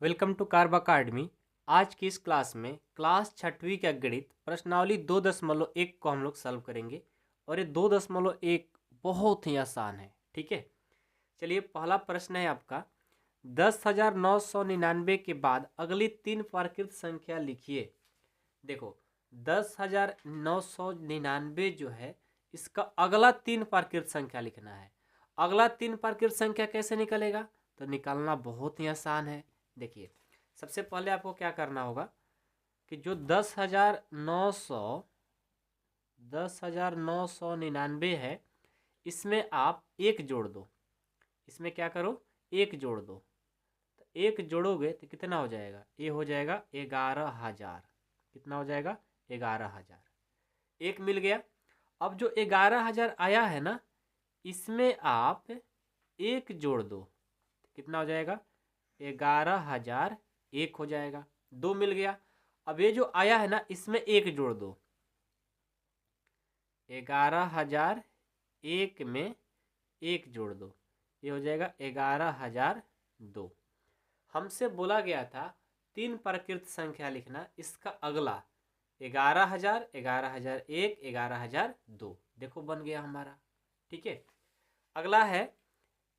Welcome to carb academy. आज की इस क्लास में क्लास छठवीं का गणित प्रश्नावली 2.1 को हम लोग सॉल्व करेंगे और ये 2.1 बहुत ही आसान है। ठीक है, चलिए पहला प्रश्न है आपका 10,999 के बाद अगली तीन प्राकृत संख्या लिखिए। देखो 10,999 जो है इसका अगला तीन प्राकृत संख्या लिखना है। अगला तीन प्राकृत संख्या कैसे निकलेगा, तो निकालना बहुत ही आसान है। देखिए सबसे पहले आपको क्या करना होगा कि जो 10,999 है इसमें आप एक जोड़ दो। इसमें क्या करो, एक जोड़ दो। तो एक जोड़ोगे तो कितना हो जाएगा, ये हो जाएगा 11,000। कितना हो जाएगा, 11,000। एक मिल गया। अब जो 11,000 आया है ना, इसमें आप एक जोड़ दो। कितना हो जाएगा, 11,000 एक हो जाएगा। दो मिल गया। अब ये जो आया है ना, इसमें एक जोड़ दो। 11,000 एक में एक जोड़ दो, ये हो जाएगा 11,002। हमसे बोला गया था तीन प्राकृत संख्या लिखना, इसका अगला 11,000, 11,001, 11,002। देखो बन गया हमारा। ठीक है, अगला है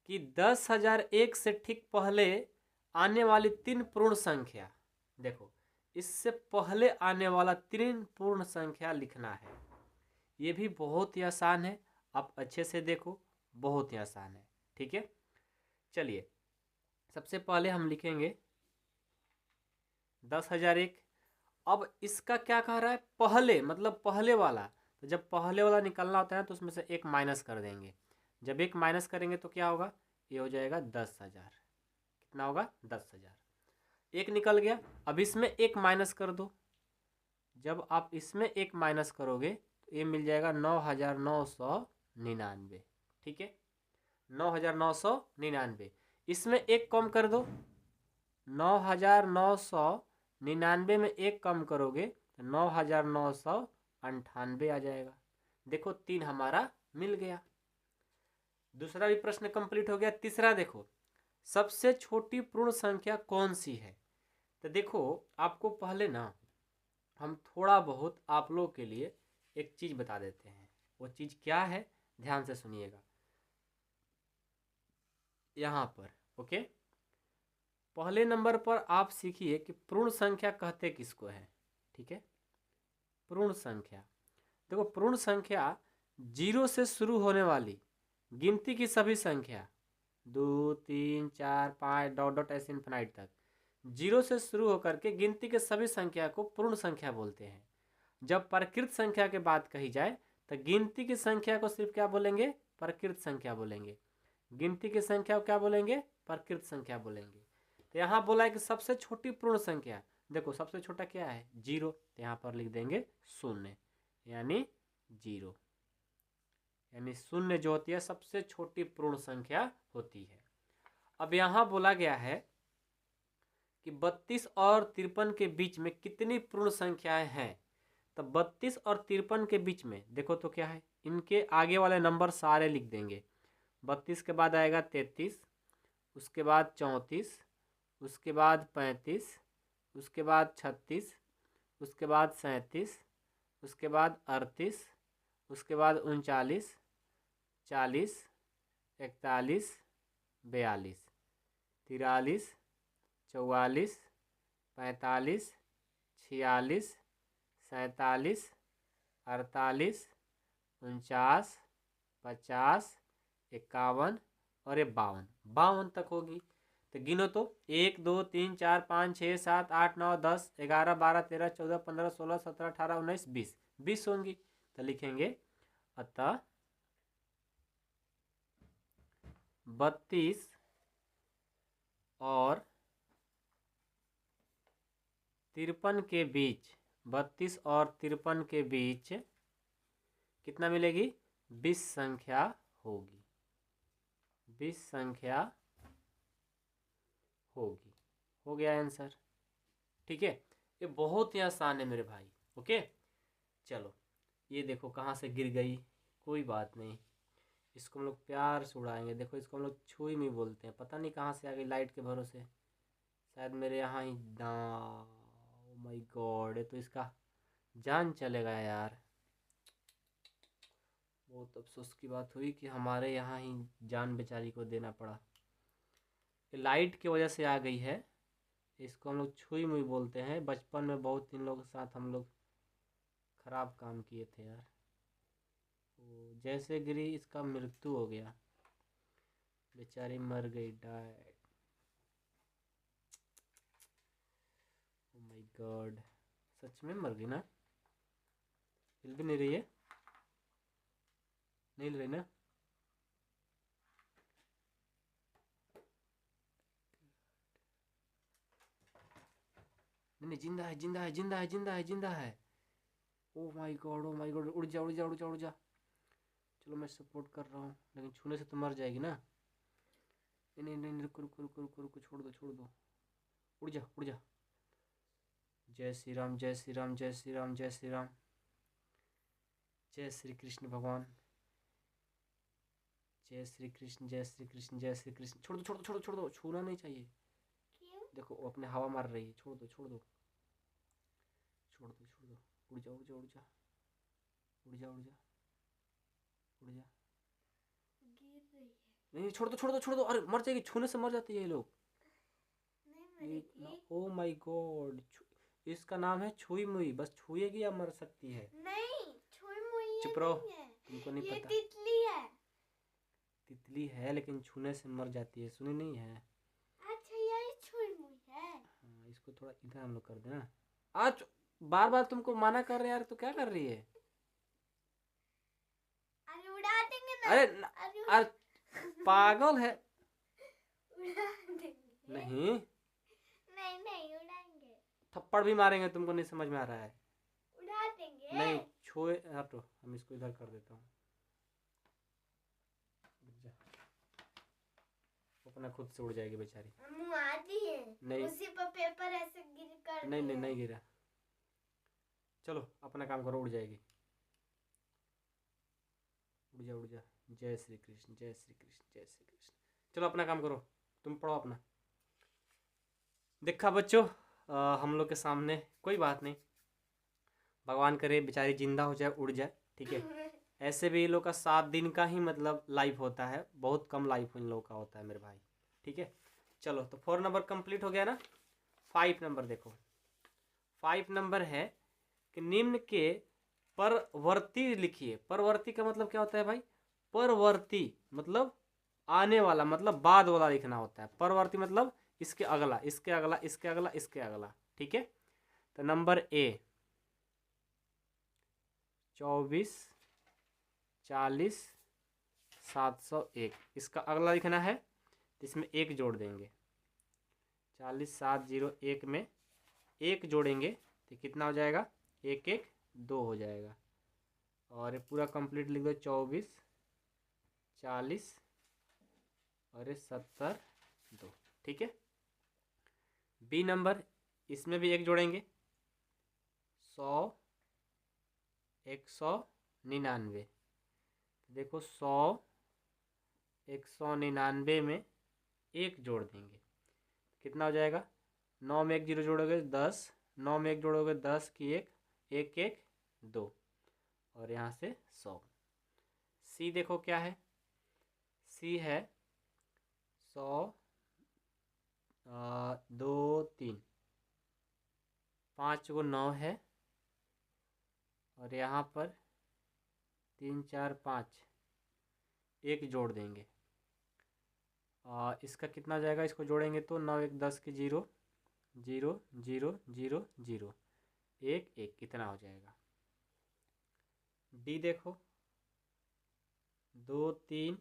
कि 10,001 से ठीक पहले आने वाली तीन पूर्ण संख्या। देखो इससे पहले आने वाला तीन पूर्ण संख्या लिखना है। ये भी बहुत ही आसान है, आप अच्छे से देखो, बहुत ही आसान है। ठीक है, चलिए सबसे पहले हम लिखेंगे 10,001। अब इसका क्या कह रहा है, पहले मतलब पहले वाला। तो जब पहले वाला निकलना होता है तो उसमें से एक माइनस कर देंगे। जब एक माइनस करेंगे तो क्या होगा, ये हो जाएगा 10,000। कितना होगा, 10,000। एक निकल गया। अब इसमें एक माइनस कर दो। जब आप इसमें एक माइनस करोगे तो ये मिल जाएगा 9,999। ठीक है, 9,999। इसमें एक कम कर दो। 9,999 में एक कम करोगे तो 9,998 आ जाएगा। देखो तीन हमारा मिल गया। दूसरा भी प्रश्न कंप्लीट हो गया। तीसरा देखो, सबसे छोटी पूर्ण संख्या कौन सी है। तो देखो आपको पहले ना हम थोड़ा बहुत आप लोग के लिए एक चीज बता देते हैं। वो चीज क्या है, ध्यान से सुनिएगा यहाँ पर। ओके, पहले नंबर पर आप सीखिए कि पूर्ण संख्या कहते किसको है। ठीक है, पूर्ण संख्या। देखो पूर्ण संख्या जीरो से शुरू होने वाली गिनती की सभी संख्या 2, 3, 4, 5 डॉट डॉट ऐसे इन्फिनाइट तक, जीरो से शुरू होकर के गिनती के सभी संख्या को पूर्ण संख्या बोलते हैं। जब प्रकृत संख्या की बात कही जाए तो गिनती की संख्या को सिर्फ क्या बोलेंगे, प्रकृत संख्या बोलेंगे। गिनती की संख्या को क्या बोलेंगे, प्रकृत संख्या बोलेंगे। तो यहाँ बोला है कि सबसे छोटी पूर्ण संख्या। देखो सबसे छोटा क्या है, जीरो। तो यहाँ पर लिख देंगे शून्य, यानी जीरो। यानी शून्य जो होती है सबसे छोटी पूर्ण संख्या होती है। अब यहाँ बोला गया है कि 32 और 53 के बीच में कितनी पूर्ण संख्याएं हैं। तो 32 और 53 के बीच में देखो तो क्या है, इनके आगे वाले नंबर सारे लिख देंगे। 32 के बाद आएगा 33, उसके बाद 34, उसके बाद 35, उसके बाद 36, उसके बाद 37, उसके बाद 38, उसके बाद 39, 40, 41, 42, 43, 44, 45, 46, 47, 48, 49, 50, 51 और ये 52, 52 तक होगी। तो गिनो तो 1, 2, 3, 4, 5, 6, 7, 8, 9, 10, 11, 12, 13, 14, 15, 16, 17, 18, 19, 20, 20 होंगी। तो लिखेंगे अतः 32 और 53 के बीच, 32 और 53 के बीच कितना मिलेगी, 20 संख्या होगी। 20 संख्या होगी। हो गया आंसर। ठीक है, ये बहुत ही आसान है मेरे भाई। ओके, चलो ये देखो कहाँ से गिर गई, कोई बात नहीं, इसको हम लोग प्यार से उड़ाएंगे। देखो इसको हम लोग छुई में बोलते हैं, पता नहीं कहाँ से आ गई लाइट के भरोसे। शायद मेरे यहाँ ही ओ माय गॉड, ये तो इसका जान चलेगा यार। बहुत अफसोस की बात हुई कि हमारे यहाँ ही जान बेचारी को देना पड़ा। ये लाइट की वजह से आ गई है। इसको हम लोग छुई मुई बोलते हैं। बचपन में बहुत इन लोगों के साथ हम लोग खराब काम किए थे यार। तो जैसे गिरी इसका मृत्यु हो गया, बेचारी मर गई, डाइड। ओ माय गॉड, सच में मर गई ना? हिल भी नहीं रही है, नहीं हिल रही ना? नहीं नहीं, जिंदा है, जिंदा है, जिंदा है, जिंदा है, जिंदा है। Oh my God, oh my God, उड़ जा, उड़ जा, उड़ जा, उड़ जा। चलो मैं सपोर्ट कर रहा हूँ, लेकिन छूने से तो मर जाएगी ना। नहीं नहीं नहीं, रुको रुको रुको रुको रुको, छोड़ दो, छोड़ दो। उड़ जा, उड़ जा। जय श्री राम, जय श्री राम, जय श्री राम, जय श्री राम, जय श्री कृष्ण भगवान, जय श्री कृष्ण, जय श्री कृष्ण, जय श्री कृष्ण। छोड़ दो, छोड़ दो, छोड़ दो, छोड़ दो, छूना नहीं चाहिए। क्यों? देखो वो अपने हवा मार रही है, छोड़ दो, छोड़ दो, छोड़ दो, छोड़ दो। उड़ जा, उड़ जा, उड़ जा, उड़ जा, उड़ जा, उड़ जा। गिर रही है। नहीं, छोड़ दो, छोड़ दो, छोड़ दो। अरे मर जाएगी, छूने से मर जाती है ये लोग। नहीं मरेगी। ओ माय गॉड, इसका नाम है छुई मुई। बस छुएगी या मर सकती है। नहीं, छुई मुई ये चुप रहो, नहीं है, तुमको नहीं ये पता। तितली है। तितली है लेकिन छूने से मर जाती है, सुनी नहीं है? अच्छा यही छुई मुई है। हाँ, इसको थोड़ा इधर हम लोग कर देना। आज बार बार तुमको माना कर रहे हैं यार, तो क्या कर रही है? अरे उड़ा देंगे ना। अरे अरे अरे पागल है। उड़ा देंगे। नहीं, नहीं नहीं उड़ाएंगे। थप्पड़ भी मारेंगे, तुमको नहीं समझ में आ रहा है? उड़ा देंगे। नहीं, छुए हटो, हम इसको इधर कर देता हूँ। अपना खुद से उड़ जाएगी बेचारी। मुँह आती है। नहीं, उसी पर पेपर ऐसे गिर कर नहीं नहीं नहीं गिरा। चलो अपना काम करो, उड़ जाएगी। उड़ जा, उड़ जा। जय श्री कृष्ण, जय श्री कृष्ण, जय श्री कृष्ण। चलो अपना काम करो, तुम पढ़ो अपना। देखा बच्चों, हम लोग के सामने कोई बात नहीं, भगवान करे बेचारी जिंदा हो जाए, उड़ जाए, ठीक है। ऐसे भी इन लोग का 7 दिन का ही मतलब लाइफ होता है, बहुत कम लाइफ इन लोग का होता है मेरे भाई, ठीक है। चलो तो 4 नंबर कंप्लीट हो गया ना। 5 नंबर देखो। 5 नंबर है कि निम्न के परवर्ती लिखिए। परवर्ती का मतलब क्या होता है भाई? परवर्ती मतलब आने वाला, मतलब बाद वाला लिखना होता है। परवर्ती मतलब इसके अगला, इसके अगला, इसके अगला, इसके अगला, ठीक है। तो नंबर ए 24 40 701, इसका अगला लिखना है तो इसमें 1 जोड़ देंगे। 40 701 में 1 जोड़ेंगे तो कितना हो जाएगा? 1 1 2 हो जाएगा। और ये पूरा कंप्लीट लिख दो, 24 40 और ये 70 2, ठीक है। बी नंबर, इसमें भी 1 जोड़ेंगे, 100 199। देखो 100 199 में 1 जोड़ देंगे, कितना हो जाएगा? 9 में 1 जीरो जोड़ोगे 10, 9 में 1 जोड़ोगे 10 की 1 1 1 2, और यहाँ से 100। सी देखो क्या है? सी है 100 2 3, 5 को 9 है, और यहाँ पर 3 4 5 1 जोड़ देंगे। इसका कितना जाएगा? इसको जोड़ेंगे तो 9 1 10 की 0 0 0 0 0 1 1, कितना हो जाएगा? डी देखो 2 3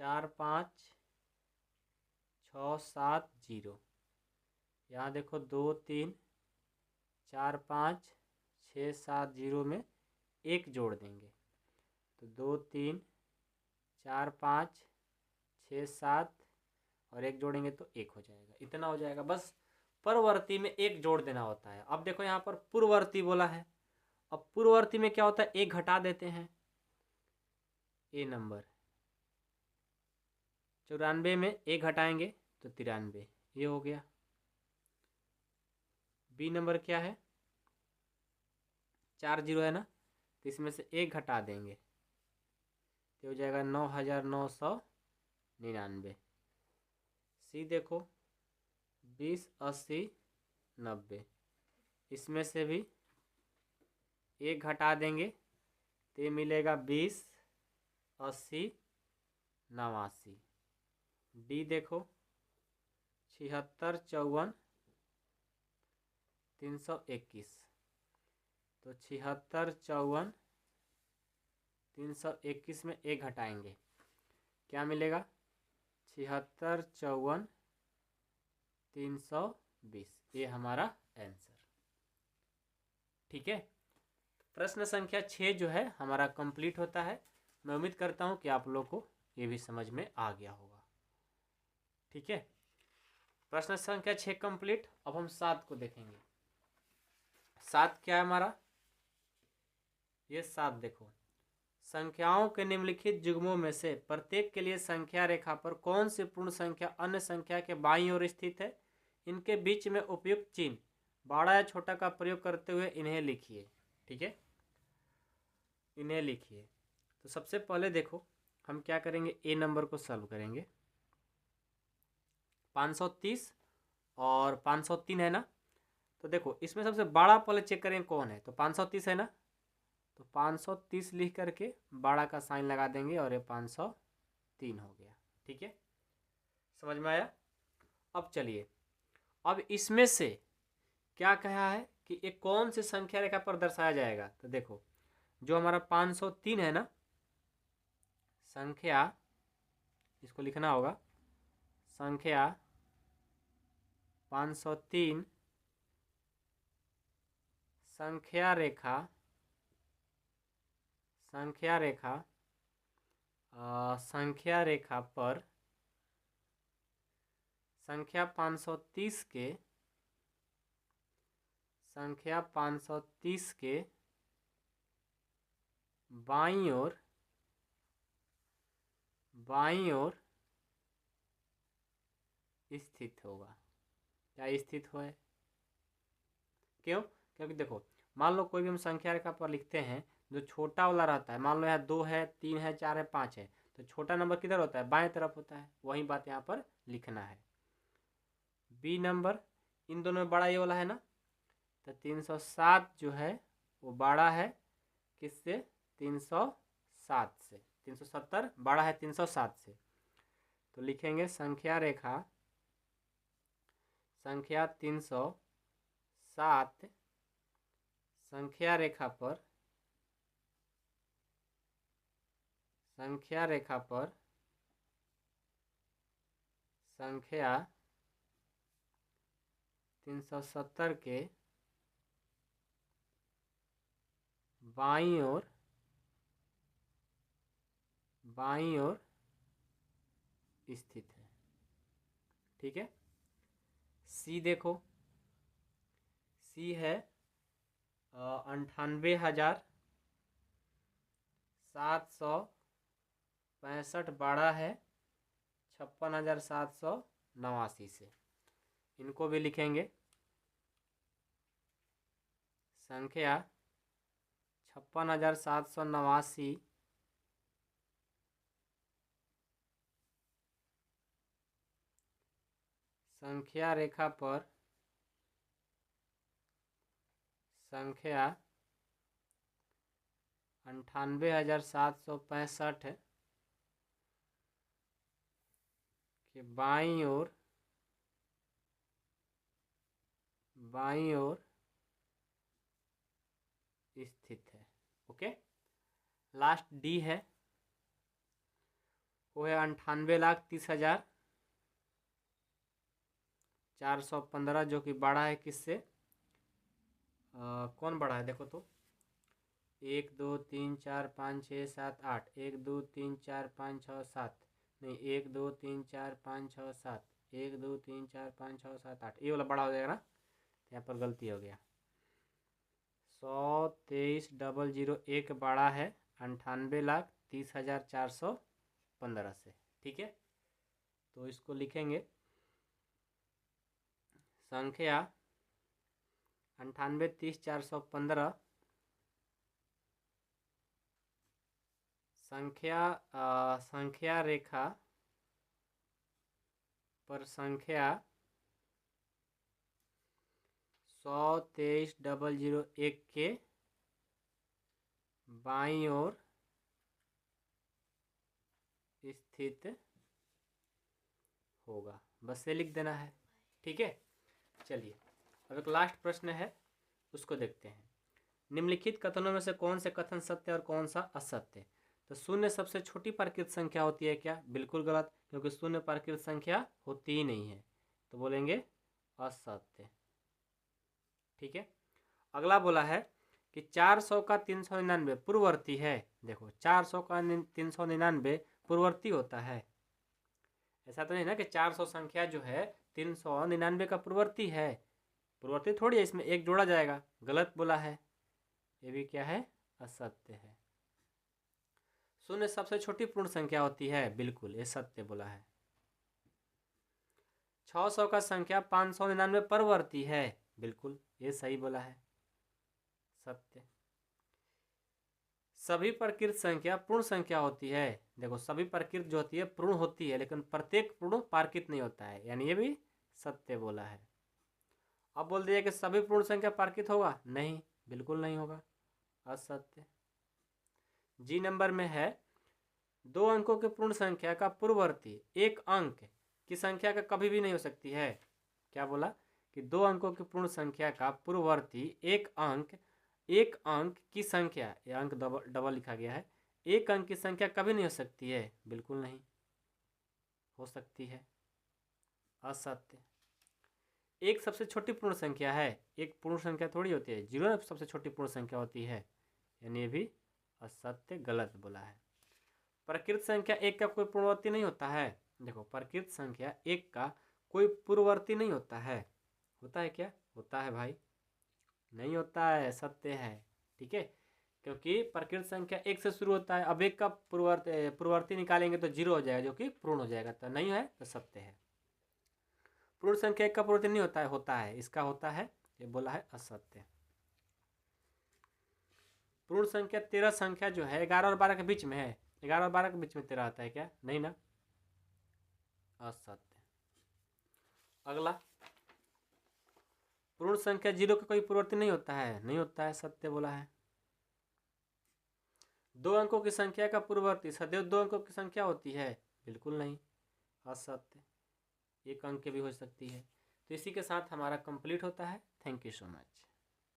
4 5 6 7 0, यहाँ देखो 2 3 4 5 6 7 0 में 1 जोड़ देंगे, तो 2 3 4 5 6 7 और 1 जोड़ेंगे तो 1 हो जाएगा, इतना हो जाएगा। बस परवर्ती में 1 जोड़ देना होता है। अब देखो यहाँ पर पूर्ववर्ती बोला है, अब पूर्ववर्ती में क्या होता है? 1 घटा देते हैं। ए नंबर 94 में 1 घटाएंगे तो 93, ये हो गया। बी नंबर क्या है, 4 जीरो है ना, तो इसमें से एक घटा देंगे तो हो जाएगा 9,999। सी देखो 20 80 90, इसमें से भी एक घटा देंगे तो ये मिलेगा 20 80 89। डी देखो 76 54 321, तो 76 54 321 में एक घटाएंगे क्या मिलेगा, 76 54 320, ये हमारा आंसर। ठीक है, प्रश्न संख्या 6 जो है हमारा कंप्लीट होता है। मैं उम्मीद करता हूँ कि आप लोग को ये भी समझ में आ गया होगा। ठीक है, प्रश्न संख्या 6 कंप्लीट। अब हम 7 को देखेंगे। 7 क्या है हमारा, ये 7 देखो, संख्याओं के निम्नलिखित युग्मों में से प्रत्येक के लिए संख्या रेखा पर कौन सी पूर्ण संख्या अन्य संख्या के बाईं ओर स्थित है, इनके बीच में उपयुक्त चिन्ह बड़ा या छोटा का प्रयोग करते हुए इन्हें लिखिए। ठीक है, इन्हें लिखिए। तो सबसे पहले देखो हम क्या करेंगे, ए नंबर को सॉल्व करेंगे। 530 और 503 है ना, तो देखो इसमें सबसे बड़ा पहले चेक करेंगे कौन है, तो 530 है ना, तो 530 लिख करके बड़ा का साइन लगा देंगे और ये 503 हो गया। ठीक है, समझ में आया। अब चलिए, अब इसमें से क्या कहा है कि एक कौन सी संख्या रेखा पर दर्शाया जाएगा, तो देखो जो हमारा 503 है ना, संख्या, इसको लिखना होगा, संख्या 503 संख्या रेखा पर संख्या 530 के बाईं ओर स्थित होगा। क्या स्थित हो है, क्यों, क्योंकि देखो मान लो कोई भी हम संख्या रेखा पर लिखते हैं, जो छोटा वाला रहता है, मान लो यहाँ 2 है 3 है 4 है 5 है, तो छोटा नंबर किधर होता है, बाएं तरफ होता है। वही बात यहाँ पर लिखना है। बी नंबर इन दोनों में बड़ा ये वाला है ना, तो 307 जो है वो बड़ा है किससे, 307 से। 370 बड़ा है 307 से, तो लिखेंगे संख्या 307 संख्या रेखा पर संख्या 370 के बाईं ओर स्थित है। ठीक है, सी देखो, सी है 98,765 बड़ा है 56,789 से। इनको भी लिखेंगे संख्या 56,789 संख्या रेखा पर संख्या 98,765 के बाईं ओर स्थित है। ओके, लास्ट डी है, वो है 98,30,415, जो कि बड़ा है किससे, कौन बड़ा है देखो तो, 1 2 3 4 5 6 7 8, 1 2 3 4 5 6 7, नहीं 1 2 3 4 5 6 7, 1 2 3 4 5 6 7 8, ये वाला बड़ा हो जाएगा ना, तो यहाँ पर गलती हो गया। 123,001 बड़ा है 98,30,415 से। ठीक है, तो इसको लिखेंगे संख्या 98 30 415 संख्या रेखा पर संख्या 100 23 001 के बाईं ओर स्थित होगा। बस ये लिख देना है, ठीक है। चलिए अब एक लास्ट प्रश्न है, उसको देखते हैं। निम्नलिखित कथनों में से कौन से कथन सत्य और कौन सा असत्य? तो शून्य सबसे छोटी प्राकृत संख्या होती है क्या? बिल्कुल गलत, क्योंकि शून्य प्राकृत संख्या होती ही नहीं है, तो बोलेंगे असत्य, ठीक है। अगला बोला है कि 400 का 399 पूर्ववर्ती है। देखो 400 का 399 पूर्ववर्ती होता है, ऐसा तो नहीं ना कि 400 संख्या जो है 399 का पूर्ववर्ती है। पूर्ववर्ती थोड़ी है, इसमें एक जोड़ा जाएगा। गलत बोला है, ये भी क्या है? असत्य है। शून्य सबसे छोटी पूर्ण संख्या होती है, बिल्कुल ये सत्य बोला है। 600 का संख्या 599 परवर्ती है, बिल्कुल ये सही बोला है, सत्य। सभी प्रकृत संख्या पूर्ण संख्या होती है। देखो सभी प्रकृत जो होती है पूर्ण होती है, लेकिन प्रत्येक पूर्ण पार्कित नहीं होता है, यानी ये भी सत्य बोला है। अब बोल दिया कि सभी पूर्ण संख्या पार्कित होगा, नहीं, बिल्कुल नहीं होगा, असत्य। जी नंबर में है 2 अंकों की पूर्ण संख्या का पूर्ववर्ती एक अंक की संख्या का कभी भी नहीं हो सकती है। क्या बोला कि 2 अंकों की पूर्ण संख्या का पूर्ववर्ती एक अंक की संख्या, यह अंक डबल लिखा गया है, एक अंक की संख्या कभी नहीं हो सकती है, बिल्कुल नहीं हो सकती है, असत्य। एक सबसे छोटी पूर्ण संख्या है, एक पूर्ण संख्या थोड़ी होती है, 0 सबसे छोटी पूर्ण संख्या होती है, यानी ये भी असत्य, गलत बोला है। प्रकृत संख्या एक का कोई पूर्ववर्ती नहीं होता है। देखो प्रकृत संख्या एक का कोई पूर्ववर्ती नहीं होता है। होता है क्या? होता है भाई, नहीं होता है, सत्य है, ठीक है। क्योंकि प्रकृत संख्या एक से शुरू होता है, अब एक का पूर्ववर्ती निकालेंगे तो 0 हो जाएगा, जो कि पूर्ण हो जाएगा, तो नहीं है तो सत्य है। पूर्ण संख्या एक का पूर्ववर्ती नहीं होता है, होता है, इसका होता है, ये बोला है असत्य। पूर्ण संख्या 13 संख्या जो है 11 और 12 के बीच में है, 11 और 12 के बीच में 13 आता है क्या? नहीं ना, असत्य। अगला, पूर्ण संख्या 0 का कोई पूर्ववर्ती नहीं होता है, नहीं होता है, सत्य बोला है। 2 अंकों की संख्या का पूर्ववर्ती सदैव 2 अंकों की संख्या होती है, बिल्कुल नहीं, असत्य, एक अंक की भी हो सकती है। तो इसी के साथ हमारा कंप्लीट होता है। Thank you so much.